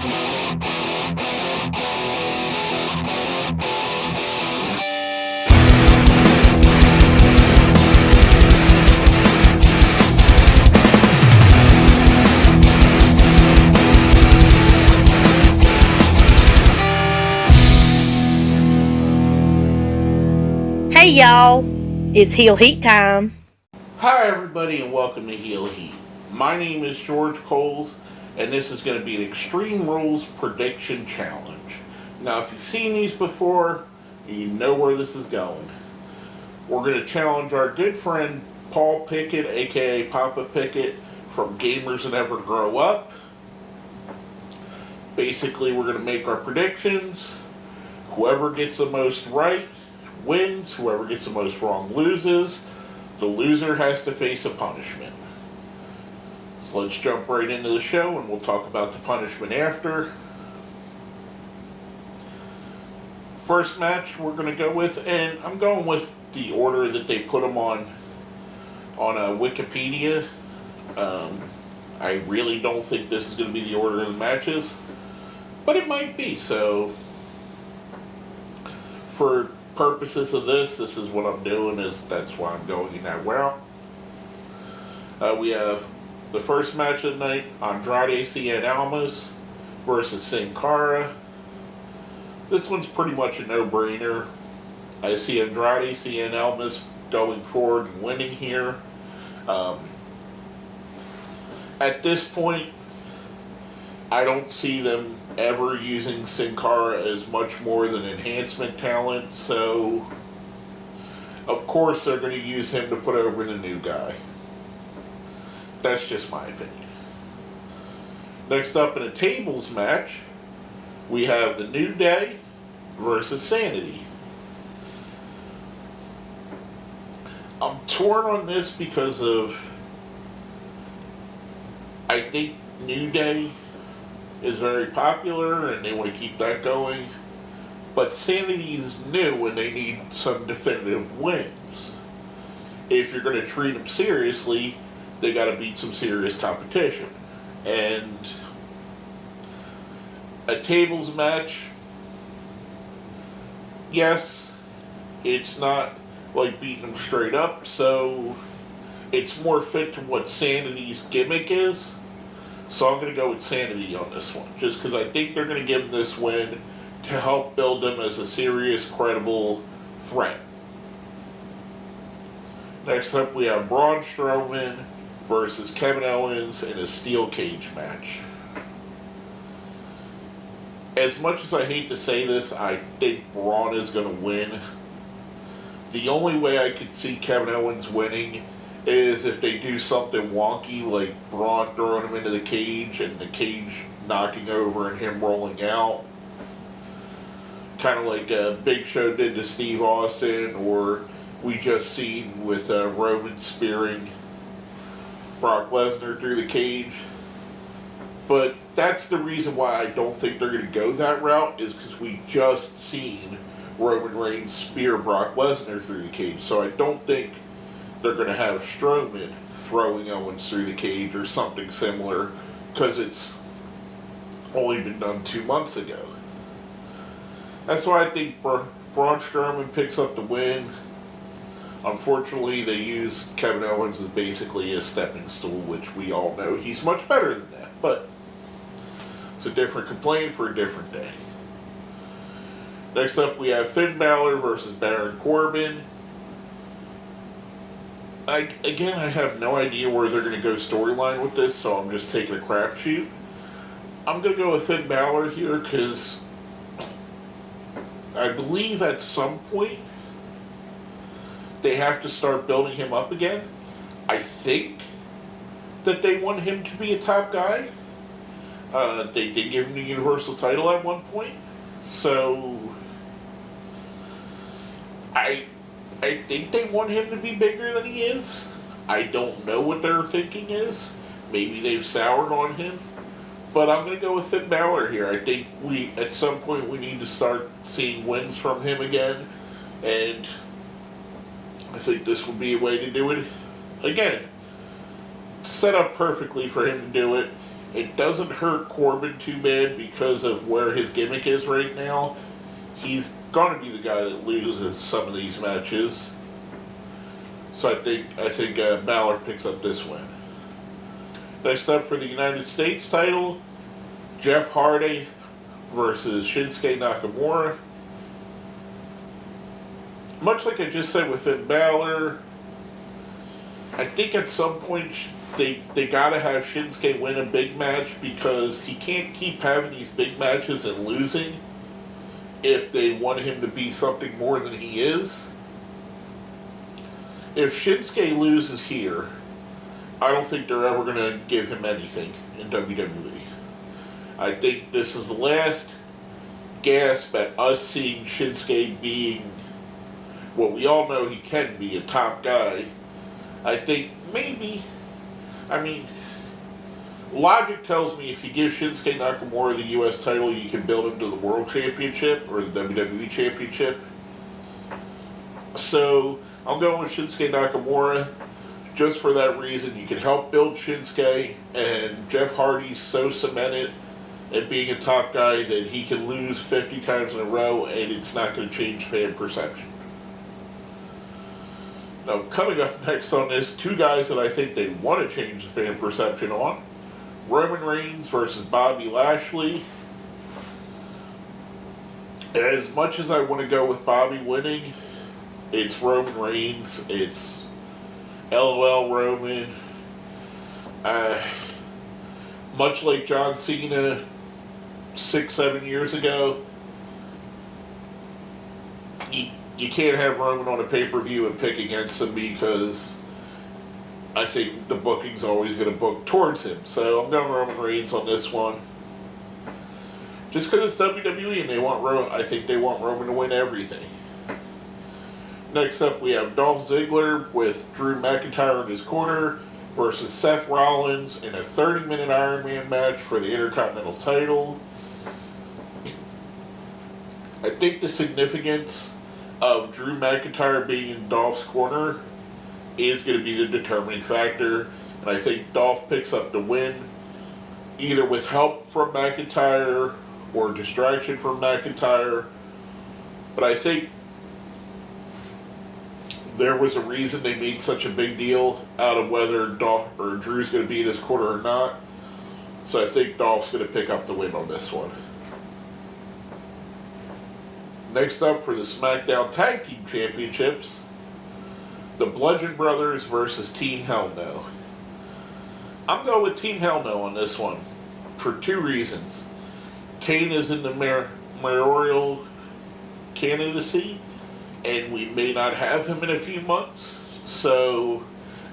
Hey y'all, it's Heel Heat time. Hi everybody and welcome to Heel Heat. My name is George Coles and this is going to be an Extreme Rules prediction challenge. Now if you've seen these before, you know where this is going. We're going to challenge our good friend Poppa Pickett, aka Poppa Pickett, from Gamers That Never Grow Up. Basically we're going to make our predictions. Whoever gets the most right wins, whoever gets the most wrong loses. The loser has to face a punishment. So let's jump right into the show and we'll talk about the punishment after. First match we're going to go with, and I'm going with the order that they put them on Wikipedia. I really don't think this is going to be the order of the matches, but it might be, so for purposes of this is what I'm doing, that's why I'm going in that route. We have the first match of the night, Andrade Cien Almas versus Sin Cara. This one's pretty much a no-brainer. I see Andrade Cien Almas going forward and winning here. At this point, I don't see them ever using Sin Cara as much more than enhancement talent, so of course they're going to use him to put over the new guy. That's just my opinion. Next up in a tables match, we have the New Day versus Sanity. I'm torn on this because of, I think New Day is very popular and they want to keep that going, but Sanity's new and they need some definitive wins. If you're going to treat them seriously, they got to beat some serious competition. And a tables match, yes, it's not like beating them straight up, so it's more fit to what Sanity's gimmick is. So I'm going to go with Sanity on this one, just because I think they're going to give them this win to help build them as a serious, credible threat. Next up, we have Braun Strowman versus Kevin Owens in a steel cage match. As much as I hate to say this, I think Braun is going to win. The only way I could see Kevin Owens winning is if they do something wonky, like Braun throwing him into the cage and the cage knocking over and him rolling out. Kind of like Big Show did to Steve Austin, or we just seen with Roman spearing Brock Lesnar through the cage. But that's the reason why I don't think they're going to go that route, is because we just seen Roman Reigns spear Brock Lesnar through the cage. So I don't think they're going to have Strowman throwing Owens through the cage or something similar, because it's only been done 2 months ago. That's why I think Braun Strowman picks up the win. Unfortunately, they use Kevin Owens as basically a stepping stool, which we all know he's much better than that, but it's a different complaint for a different day. Next up, we have Finn Balor versus Baron Corbin. I have no idea where they're going to go storyline with this, so I'm just taking a crapshoot. I'm going to go with Finn Balor here because I believe at some point they have to start building him up again. I think that they want him to be a top guy. They did give him the Universal title at one point, so I think they want him to be bigger than he is. I don't know what their thinking is. Maybe they've soured on him. But I'm going to go with Finn Balor here. I think at some point we need to start seeing wins from him again. And I think this would be a way to do it. Again, set up perfectly for him to do it. It doesn't hurt Corbin too bad because of where his gimmick is right now. He's going to be the guy that loses some of these matches. So I think Balor picks up this win. Next up for the United States title, Jeff Hardy versus Shinsuke Nakamura. Much like I just said with Finn Balor, I think at some point they gotta have Shinsuke win a big match because he can't keep having these big matches and losing if they want him to be something more than he is. If Shinsuke loses here, I don't think they're ever going to give him anything in WWE. I think this is the last gasp at us seeing Shinsuke being what we all know he can be, a top guy. I think maybe, logic tells me if you give Shinsuke Nakamura the U.S. title, you can build him to the World Championship or the WWE Championship. So I'm going with Shinsuke Nakamura. Just for that reason, you can help build Shinsuke, and Jeff Hardy's so cemented at being a top guy that he can lose 50 times in a row and it's not going to change fan perception. Now, coming up next on this, two guys that I think they want to change the fan perception on. Roman Reigns versus Bobby Lashley. As much as I want to go with Bobby winning, it's Roman Reigns. It's LOL Roman. Much like John Cena 6-7 years ago, you can't have Roman on a pay-per-view and pick against him because I think the booking's always going to book towards him. So I'm going Roman Reigns on this one. Just because it's WWE and I think they want Roman to win everything. Next up, we have Dolph Ziggler with Drew McIntyre in his corner versus Seth Rollins in a 30-minute Iron Man match for the Intercontinental title. I think the significance of Drew McIntyre being in Dolph's corner is going to be the determining factor, and I think Dolph picks up the win, either with help from McIntyre or distraction from McIntyre. But I think there was a reason they made such a big deal out of whether Dolph or Drew's going to be in his corner or not. So I think Dolph's going to pick up the win on this one. Next up for the SmackDown Tag Team Championships, the Bludgeon Brothers versus Team Hell No. I'm going with Team Hell No on this one for two reasons. Kane is in the mayoral candidacy, and we may not have him in a few months. So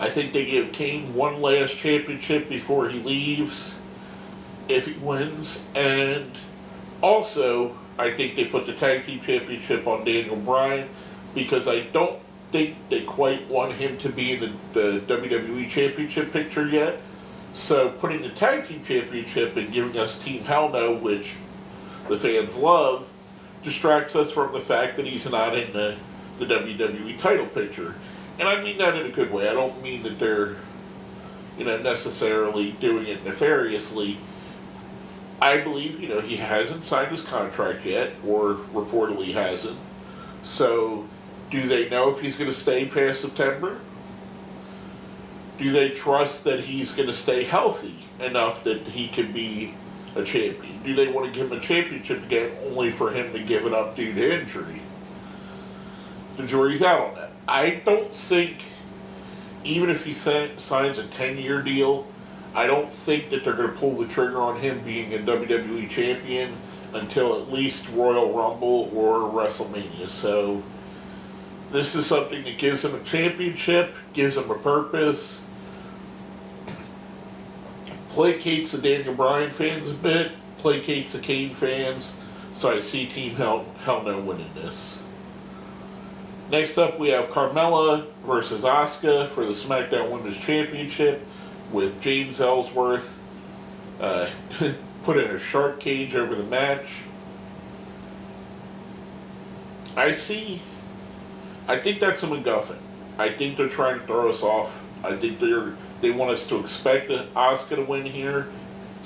I think they give Kane one last championship before he leaves, if he wins. And also, I think they put the Tag Team Championship on Daniel Bryan because I don't think they quite want him to be in the WWE Championship picture yet. So putting the Tag Team Championship and giving us Team Hell No, which the fans love, distracts us from the fact that he's not in the WWE title picture. And I mean that in a good way. I don't mean that they're, necessarily doing it nefariously. I believe, he hasn't signed his contract yet, or reportedly hasn't. So, do they know if he's going to stay past September? Do they trust that he's going to stay healthy enough that he can be a champion? Do they want to give him a championship again only for him to give it up due to injury? The jury's out on that. I don't think, even if he signs a 10-year deal, I don't think that they're going to pull the trigger on him being a WWE champion until at least Royal Rumble or WrestleMania. So this is something that gives him a championship, gives him a purpose, placates the Daniel Bryan fans a bit, placates the Kane fans. So I see Team Hell No winning this. Next up, we have Carmella versus Asuka for the SmackDown Women's Championship, with James Ellsworth put in a shark cage over the match. I think that's a MacGuffin. I think they're trying to throw us off. I think they want us to expect Asuka to win here,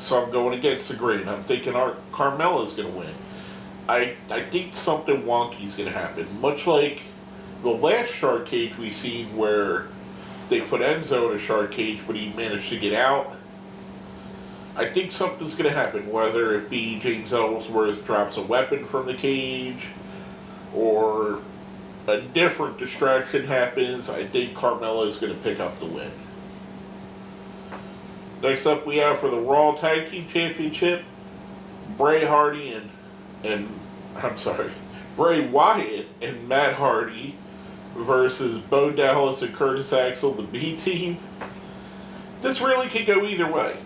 So I'm going against the grain. I'm thinking Carmella's going to win. I think something wonky is going to happen. Much like the last shark cage we seen where they put Enzo in a shark cage, but he managed to get out. I think something's going to happen, whether it be James Ellsworth drops a weapon from the cage, or a different distraction happens. I think Carmella is going to pick up the win. Next up, we have for the Raw Tag Team Championship, Bray Wyatt and Matt Hardy versus Bo Dallas and Curtis Axel, the B Team. This really could go either way.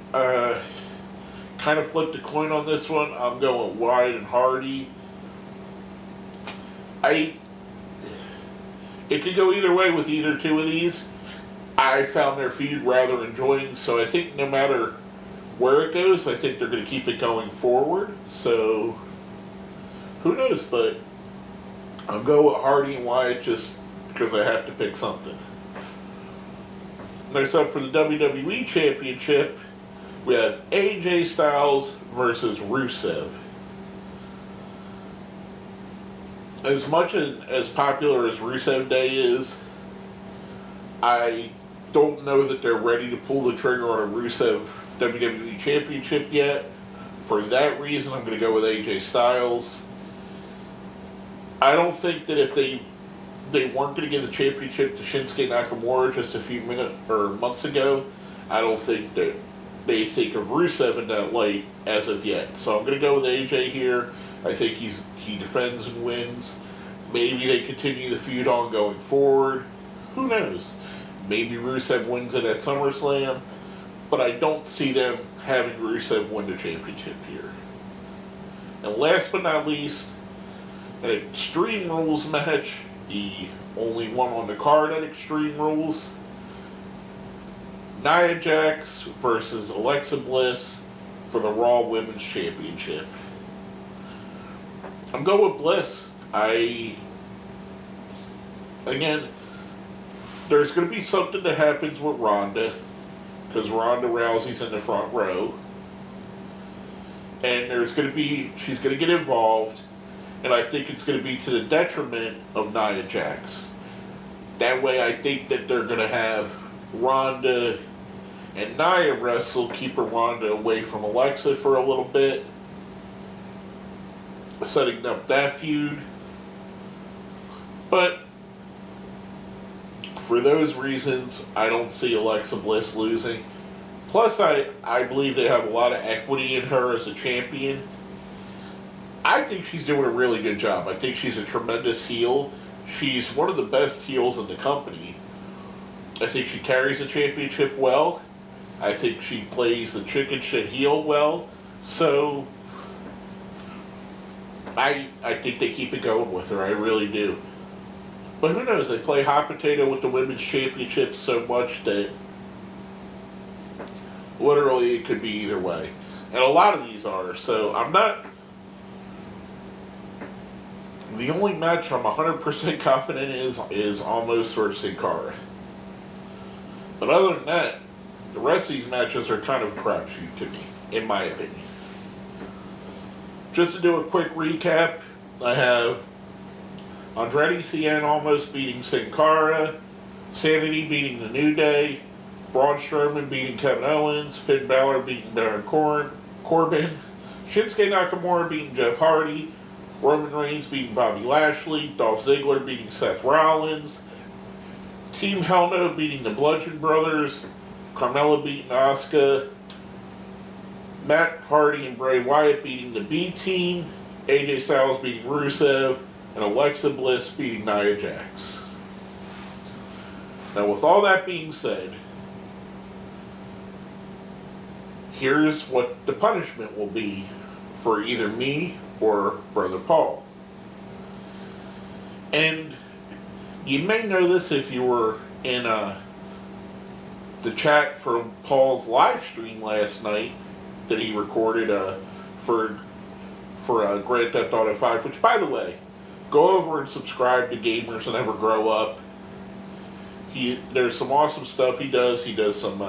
Kind of flipped a coin on this one. I'm going Wyatt and Hardy. It could go either way with either two of these. I found their feud rather enjoying, so I think no matter where it goes, I think they're going to keep it going forward. So, who knows, but I'll go with Hardy and Wyatt just because I have to pick something. Next up for the WWE Championship, we have AJ Styles versus Rusev. As much as popular as Rusev Day is, I don't know that they're ready to pull the trigger on a Rusev WWE Championship yet. For that reason, I'm going to go with AJ Styles. I don't think that if they weren't going to give the championship to Shinsuke Nakamura just a few months ago, I don't think that they think of Rusev in that light as of yet. So I'm going to go with AJ here. I think he defends and wins. Maybe they continue the feud on going forward. Who knows? Maybe Rusev wins it at SummerSlam. But I don't see them having Rusev win the championship here. And last but not least, an Extreme Rules match. The only one on the card at Extreme Rules. Nia Jax versus Alexa Bliss for the Raw Women's Championship. I'm going with Bliss. Again, there's going to be something that happens with Ronda, because Ronda Rousey's in the front row. And she's going to get involved, and I think it's going to be to the detriment of Nia Jax. That way I think that they're going to have Ronda and Nia wrestle, keeping Ronda away from Alexa for a little bit, setting up that feud. But for those reasons, I don't see Alexa Bliss losing. Plus, I believe they have a lot of equity in her as a champion. I think she's doing a really good job. I think she's a tremendous heel. She's one of the best heels in the company. I think she carries the championship well. I think she plays the chicken shit heel well. So, I think they keep it going with her. I really do. But who knows? They play hot potato with the women's championship so much that literally it could be either way. And a lot of these are. So I'm not... The only match I'm 100% confident is Almost versus Sin Cara. But other than that, the rest of these matches are kind of a crapshoot to me, in my opinion. Just to do a quick recap, I have Andrade Cien Almost beating Sin Cara, Sanity beating The New Day, Braun Strowman beating Kevin Owens, Finn Balor beating Baron Corbin, Shinsuke Nakamura beating Jeff Hardy, Roman Reigns beating Bobby Lashley, Dolph Ziggler beating Seth Rollins, Team Hell No beating the Bludgeon Brothers, Carmella beating Asuka, Matt Hardy and Bray Wyatt beating the B Team, AJ Styles beating Rusev, and Alexa Bliss beating Nia Jax. Now, with all that being said, here's what the punishment will be for either me or Brother Paul. And you may know this if you were in the chat from Paul's live stream last night that he recorded for Grand Theft Auto 5, which, by the way, go over and subscribe to Gamers and Never Grow Up. There's some awesome stuff he does. He does some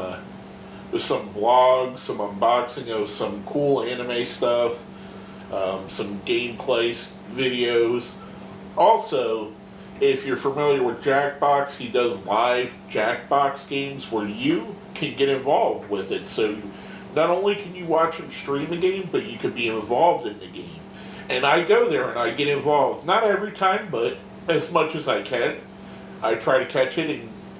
with some vlogs, some unboxing of some cool anime stuff, some gameplay videos. Also, if you're familiar with Jackbox, he does live Jackbox games where you can get involved with it. So not only can you watch him stream a game, but you can be involved in the game. And I go there and I get involved. Not every time, but as much as I can. I try to catch it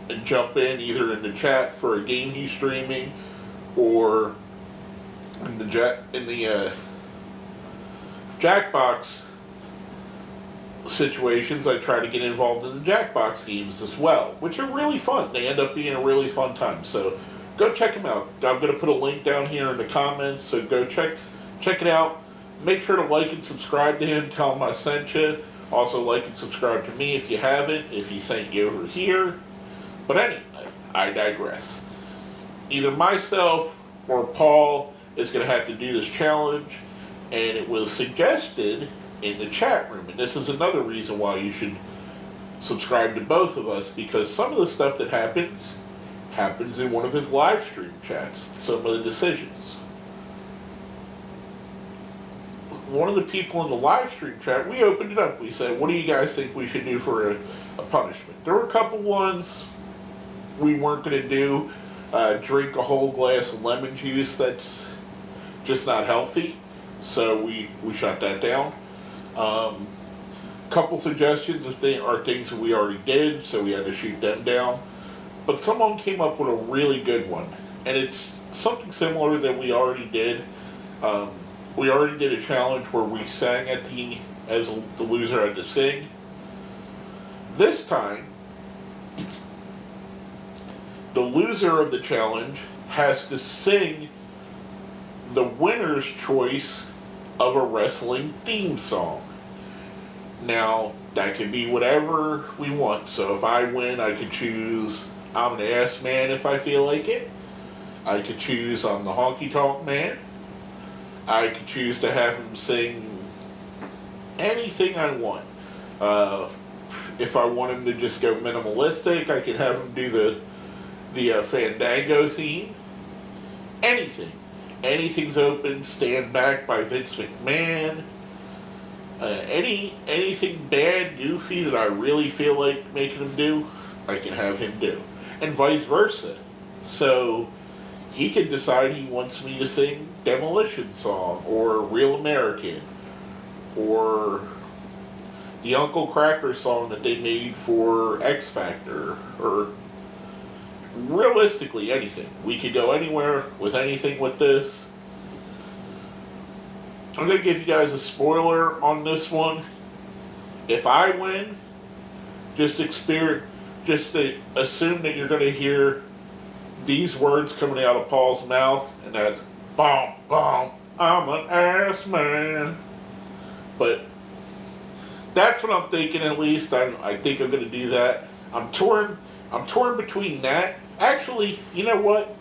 and jump in either in the chat for a game he's streaming or in the Jackbox situations. I try to get involved in the Jackbox games as well, which are really fun. They end up being a really fun time. So go check them out. I'm going to put a link down here in the comments, so go check it out. Make sure to like and subscribe to him. Tell him I sent you. Also like and subscribe to me if you haven't, if he sent you over here. But anyway, I digress. Either myself or Paul is going to have to do this challenge, and it was suggested in the chat room. And this is another reason why you should subscribe to both of us, because some of the stuff that happens in one of his live stream chats. Some of the decisions. One of the people in the live stream chat, we opened it up. We said, what do you guys think we should do for a punishment? There were a couple ones we weren't going to do. Drink a whole glass of lemon juice. That's just not healthy. So we shut that down. Couple suggestions are things that we already did, so we had to shoot them down. But someone came up with a really good one. And it's something similar that we already did. We already did a challenge where we sang as the loser had to sing. This time, the loser of the challenge has to sing the winner's choice of a wrestling theme song. Now, that can be whatever we want. So if I win, I could choose I'm an Ass Man if I feel like it. I could choose I'm the Honky Tonk Man. I could choose to have him sing anything I want. If I want him to just go minimalistic, I could have him do the Fandango theme. Anything. Anything's open. Stand Back by Vince McMahon. Anything bad, goofy that I really feel like making him do, I can have him do. And vice versa. So he can decide he wants me to sing Demolition Song or Real American or the Uncle Kracker song that they made for X Factor, or realistically anything. We could go anywhere with anything with this. I'm going to give you guys a spoiler on this one. If I win, just assume that you're going to hear these words coming out of Paul's mouth, and that's "Bom, bom, I'm an ass man." But that's what I'm thinking. At least I think I'm going to do that. I'm torn between that. Actually, you know what?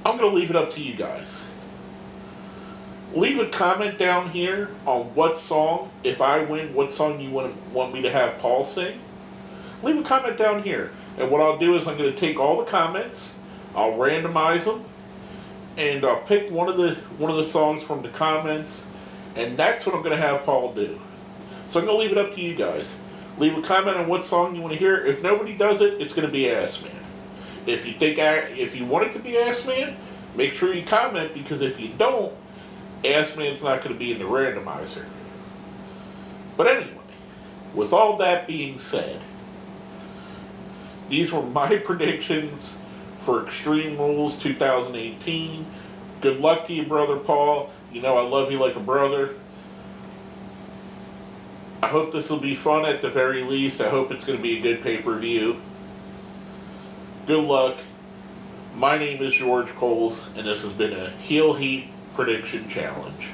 I'm going to leave it up to you guys. Leave a comment down here on what song, if I win, what song you want me to have Paul sing. Leave a comment down here. And what I'll do is I'm going to take all the comments, I'll randomize them, and I'll pick one of the songs from the comments, and that's what I'm going to have Paul do. So I'm going to leave it up to you guys. Leave a comment on what song you want to hear. If nobody does it, it's going to be Ass Man. If you want it to be Ass Man, make sure you comment, because if you don't, Ass Man's not going to be in the randomizer. But anyway, with all that being said, these were my predictions for Extreme Rules 2018. Good luck to you, Brother Paul. You know I love you like a brother. I hope this will be fun at the very least. I hope it's going to be a good pay-per-view. Good luck. My name is George Coles, and this has been a Heel Heat Prediction Challenge.